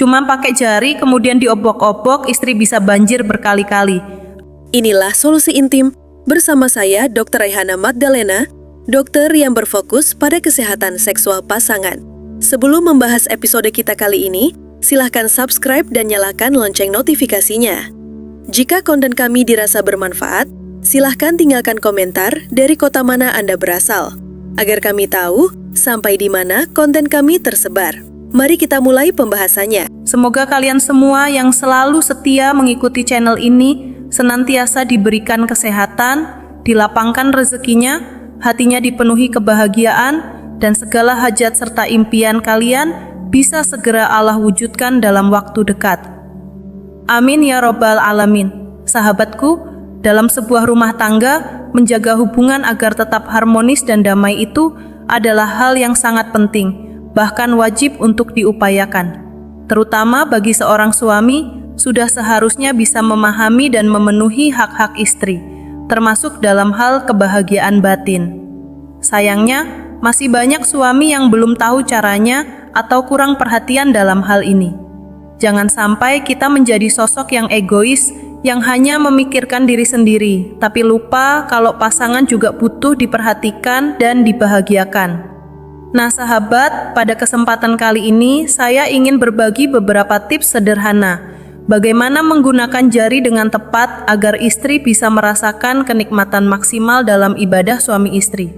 Cuma pakai jari kemudian diobok-obok, istri bisa banjir berkali-kali. Inilah Solusi Intim bersama saya Dr. Rehana Magdalena, dokter yang berfokus pada kesehatan seksual pasangan. Sebelum membahas episode kita kali ini, silahkan subscribe dan nyalakan lonceng notifikasinya. Jika konten kami dirasa bermanfaat, silahkan tinggalkan komentar dari kota mana Anda berasal, agar kami tahu sampai di mana konten kami tersebar. Mari kita mulai pembahasannya. Semoga kalian semua yang selalu setia mengikuti channel ini senantiasa diberikan kesehatan, dilapangkan rezekinya, hatinya dipenuhi kebahagiaan, dan segala hajat serta impian kalian bisa segera Allah wujudkan dalam waktu dekat. Amin ya Robbal Alamin. Sahabatku, dalam sebuah rumah tangga, menjaga hubungan agar tetap harmonis dan damai itu adalah hal yang sangat penting, bahkan wajib untuk diupayakan. Terutama bagi seorang suami, sudah seharusnya bisa memahami dan memenuhi hak-hak istri, termasuk dalam hal kebahagiaan batin. Sayangnya, masih banyak suami yang belum tahu caranya atau kurang perhatian dalam hal ini. Jangan sampai kita menjadi sosok yang egois, yang hanya memikirkan diri sendiri, tapi lupa kalau pasangan juga butuh diperhatikan dan dibahagiakan. Nah sahabat, pada kesempatan kali ini saya ingin berbagi beberapa tips sederhana bagaimana menggunakan jari dengan tepat agar istri bisa merasakan kenikmatan maksimal dalam ibadah suami istri.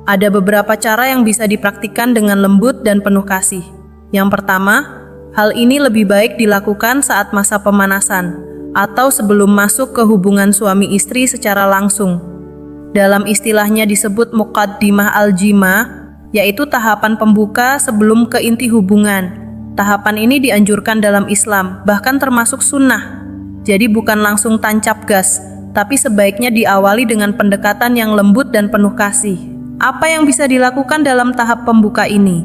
Ada beberapa cara yang bisa dipraktikkan dengan lembut dan penuh kasih. Yang pertama, hal ini lebih baik dilakukan saat masa pemanasan atau sebelum masuk ke hubungan suami istri secara langsung. Dalam istilahnya disebut muqaddimah al-jima, yaitu tahapan pembuka sebelum ke inti hubungan. Tahapan ini dianjurkan dalam Islam, bahkan termasuk sunnah. Jadi bukan langsung tancap gas, tapi sebaiknya diawali dengan pendekatan yang lembut dan penuh kasih. Apa yang bisa dilakukan dalam tahap pembuka ini?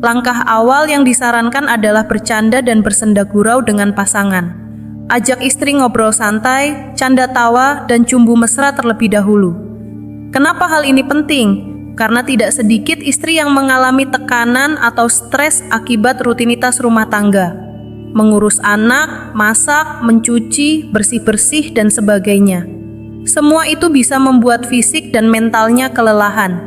Langkah awal yang disarankan adalah bercanda dan bersenda gurau dengan pasangan. Ajak istri ngobrol santai, canda tawa, dan cumbu mesra terlebih dahulu. Kenapa hal ini penting? Karena tidak sedikit istri yang mengalami tekanan atau stres akibat rutinitas rumah tangga. Mengurus anak, masak, mencuci, bersih-bersih, dan sebagainya. Semua itu bisa membuat fisik dan mentalnya kelelahan.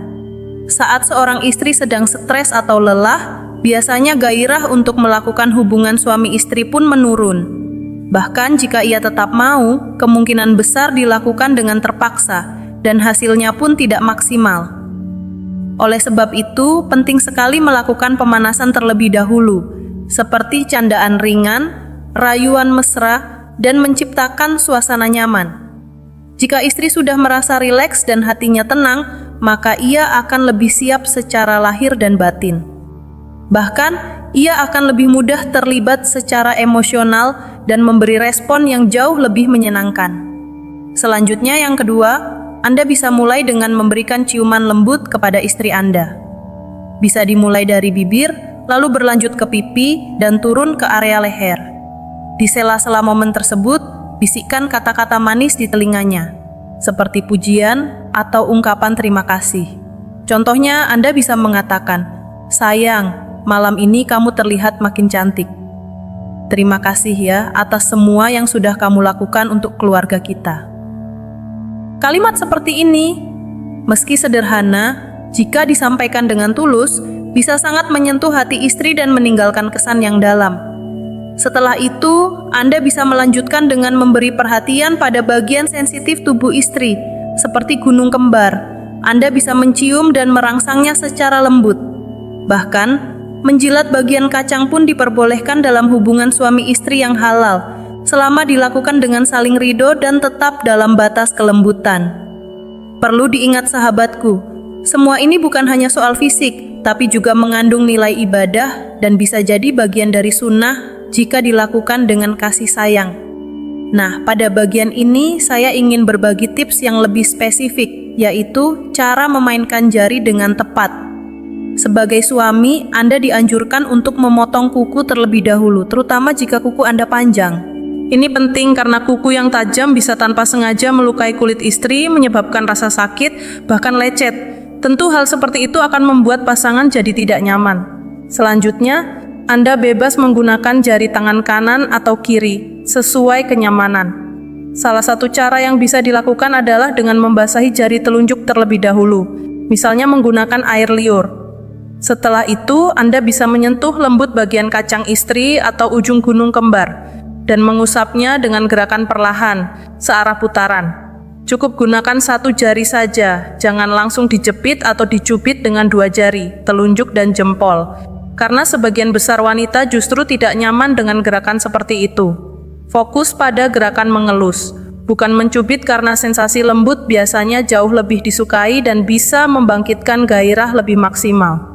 Saat seorang istri sedang stres atau lelah, biasanya gairah untuk melakukan hubungan suami istri pun menurun. Bahkan jika ia tetap mau, kemungkinan besar dilakukan dengan terpaksa, dan hasilnya pun tidak maksimal. Oleh sebab itu, penting sekali melakukan pemanasan terlebih dahulu, seperti candaan ringan, rayuan mesra, dan menciptakan suasana nyaman. Jika istri sudah merasa rileks dan hatinya tenang, maka ia akan lebih siap secara lahir dan batin. Bahkan, ia akan lebih mudah terlibat secara emosional dan memberi respon yang jauh lebih menyenangkan. Selanjutnya, yang kedua, Anda bisa mulai dengan memberikan ciuman lembut kepada istri Anda. Bisa dimulai dari bibir, lalu berlanjut ke pipi, dan turun ke area leher. Di sela-sela momen tersebut, bisikkan kata-kata manis di telinganya, seperti pujian atau ungkapan terima kasih. Contohnya, Anda bisa mengatakan, "Sayang, malam ini kamu terlihat makin cantik. Terima kasih ya atas semua yang sudah kamu lakukan untuk keluarga kita." Kalimat seperti ini, meski sederhana, jika disampaikan dengan tulus, bisa sangat menyentuh hati istri dan meninggalkan kesan yang dalam. Setelah itu, Anda bisa melanjutkan dengan memberi perhatian pada bagian sensitif tubuh istri, seperti gunung kembar. Anda bisa mencium dan merangsangnya secara lembut. Bahkan, menjilat bagian kacang pun diperbolehkan dalam hubungan suami istri yang halal, selama dilakukan dengan saling ridho dan tetap dalam batas kelembutan. Perlu diingat sahabatku, semua ini bukan hanya soal fisik, tapi juga mengandung nilai ibadah dan bisa jadi bagian dari sunnah jika dilakukan dengan kasih sayang. Nah, pada bagian ini saya ingin berbagi tips yang lebih spesifik, yaitu cara memainkan jari dengan tepat. Sebagai suami, Anda dianjurkan untuk memotong kuku terlebih dahulu, terutama jika kuku Anda panjang. Ini penting karena kuku yang tajam bisa tanpa sengaja melukai kulit istri, menyebabkan rasa sakit, bahkan lecet. Tentu hal seperti itu akan membuat pasangan jadi tidak nyaman. Selanjutnya, Anda bebas menggunakan jari tangan kanan atau kiri sesuai kenyamanan. Salah satu cara yang bisa dilakukan adalah dengan membasahi jari telunjuk terlebih dahulu, misalnya menggunakan air liur. Setelah itu, Anda bisa menyentuh lembut bagian kacang istri atau ujung gunung kembar dan mengusapnya dengan gerakan perlahan, searah putaran. Cukup gunakan satu jari saja, jangan langsung dijepit atau dicubit dengan dua jari, telunjuk dan jempol. Karena sebagian besar wanita justru tidak nyaman dengan gerakan seperti itu. Fokus pada gerakan mengelus, bukan mencubit karena sensasi lembut biasanya jauh lebih disukai dan bisa membangkitkan gairah lebih maksimal.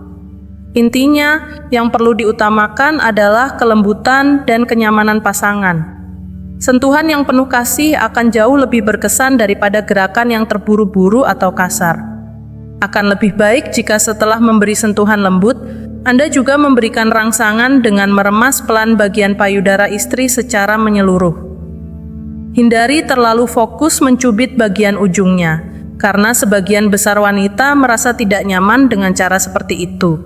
Intinya, yang perlu diutamakan adalah kelembutan dan kenyamanan pasangan. Sentuhan yang penuh kasih akan jauh lebih berkesan daripada gerakan yang terburu-buru atau kasar. Akan lebih baik jika setelah memberi sentuhan lembut, Anda juga memberikan rangsangan dengan meremas pelan bagian payudara istri secara menyeluruh. Hindari terlalu fokus mencubit bagian ujungnya, karena sebagian besar wanita merasa tidak nyaman dengan cara seperti itu.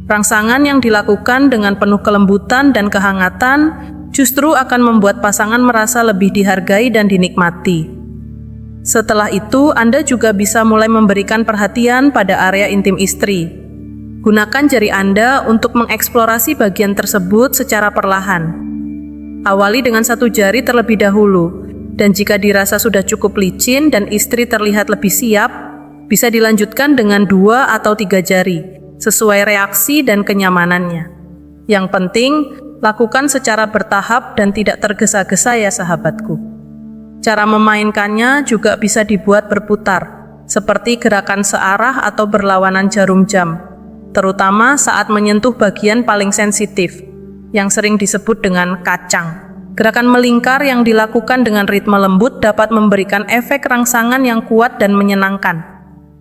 Rangsangan yang dilakukan dengan penuh kelembutan dan kehangatan justru akan membuat pasangan merasa lebih dihargai dan dinikmati. Setelah itu, Anda juga bisa mulai memberikan perhatian pada area intim istri. Gunakan jari Anda untuk mengeksplorasi bagian tersebut secara perlahan. Awali dengan satu jari terlebih dahulu, dan jika dirasa sudah cukup licin dan istri terlihat lebih siap, bisa dilanjutkan dengan 2 atau 3 jari, sesuai reaksi dan kenyamanannya. Yang penting, lakukan secara bertahap dan tidak tergesa-gesa ya sahabatku. Cara memainkannya juga bisa dibuat berputar, seperti gerakan searah atau berlawanan jarum jam, terutama saat menyentuh bagian paling sensitif, yang sering disebut dengan kacang. Gerakan melingkar yang dilakukan dengan ritme lembut dapat memberikan efek rangsangan yang kuat dan menyenangkan.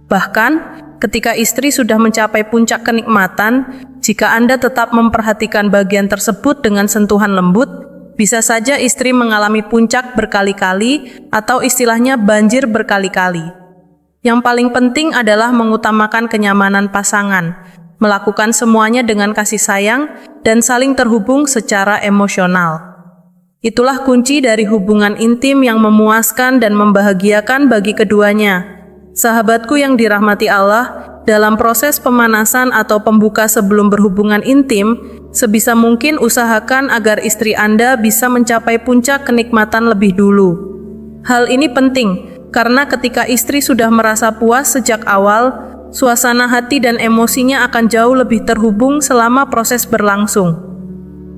Bahkan, ketika istri sudah mencapai puncak kenikmatan, jika Anda tetap memperhatikan bagian tersebut dengan sentuhan lembut, bisa saja istri mengalami puncak berkali-kali atau istilahnya banjir berkali-kali. Yang paling penting adalah mengutamakan kenyamanan pasangan, melakukan semuanya dengan kasih sayang, dan saling terhubung secara emosional. Itulah kunci dari hubungan intim yang memuaskan dan membahagiakan bagi keduanya. Sahabatku yang dirahmati Allah, dalam proses pemanasan atau pembuka sebelum berhubungan intim, sebisa mungkin usahakan agar istri Anda bisa mencapai puncak kenikmatan lebih dulu. Hal ini penting, karena ketika istri sudah merasa puas sejak awal, suasana hati dan emosinya akan jauh lebih terhubung selama proses berlangsung.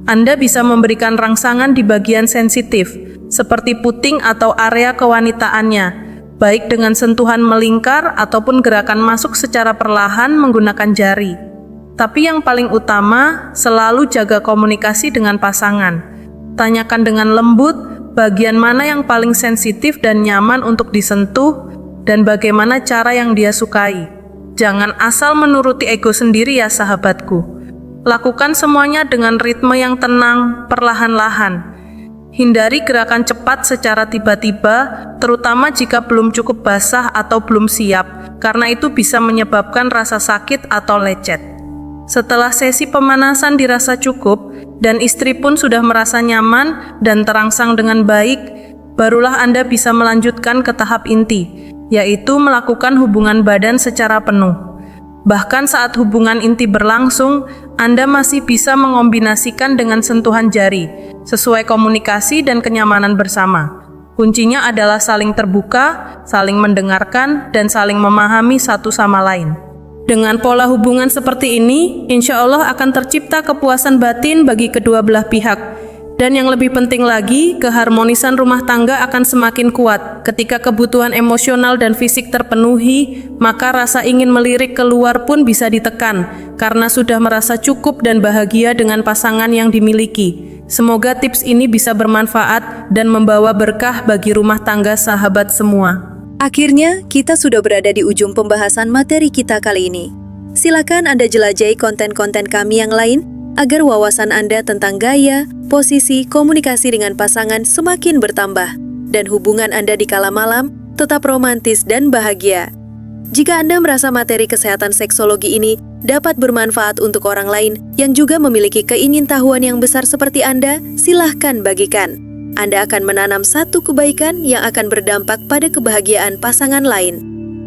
Anda bisa memberikan rangsangan di bagian sensitif, seperti puting atau area kewanitaannya, baik dengan sentuhan melingkar ataupun gerakan masuk secara perlahan menggunakan jari. Tapi yang paling utama, selalu jaga komunikasi dengan pasangan. Tanyakan dengan lembut bagian mana yang paling sensitif dan nyaman untuk disentuh, dan bagaimana cara yang dia sukai. Jangan asal menuruti ego sendiri ya sahabatku. Lakukan semuanya dengan ritme yang tenang, perlahan-lahan. Hindari gerakan cepat secara tiba-tiba, terutama jika belum cukup basah atau belum siap, karena itu bisa menyebabkan rasa sakit atau lecet. Setelah sesi pemanasan dirasa cukup, dan istri pun sudah merasa nyaman dan terangsang dengan baik, barulah Anda bisa melanjutkan ke tahap inti, yaitu melakukan hubungan badan secara penuh. Bahkan saat hubungan inti berlangsung, Anda masih bisa mengombinasikan dengan sentuhan jari, sesuai komunikasi dan kenyamanan bersama. Kuncinya adalah saling terbuka, saling mendengarkan, dan saling memahami satu sama lain. Dengan pola hubungan seperti ini, insya Allah akan tercipta kepuasan batin bagi kedua belah pihak. Dan yang lebih penting lagi, keharmonisan rumah tangga akan semakin kuat. Ketika kebutuhan emosional dan fisik terpenuhi, maka rasa ingin melirik keluar pun bisa ditekan, karena sudah merasa cukup dan bahagia dengan pasangan yang dimiliki. Semoga tips ini bisa bermanfaat dan membawa berkah bagi rumah tangga sahabat semua. Akhirnya, kita sudah berada di ujung pembahasan materi kita kali ini. Silakan Anda jelajahi konten-konten kami yang lain, agar wawasan Anda tentang gaya, posisi, komunikasi dengan pasangan semakin bertambah, dan hubungan Anda di kala malam tetap romantis dan bahagia. Jika Anda merasa materi kesehatan seksologi ini dapat bermanfaat untuk orang lain yang juga memiliki keingintahuan yang besar seperti Anda, silahkan bagikan. Anda akan menanam satu kebaikan yang akan berdampak pada kebahagiaan pasangan lain.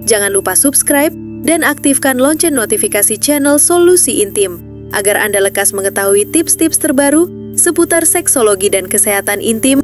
Jangan lupa subscribe dan aktifkan lonceng notifikasi channel Solusi Intim, agar Anda lekas mengetahui tips-tips terbaru seputar seksologi dan kesehatan intim.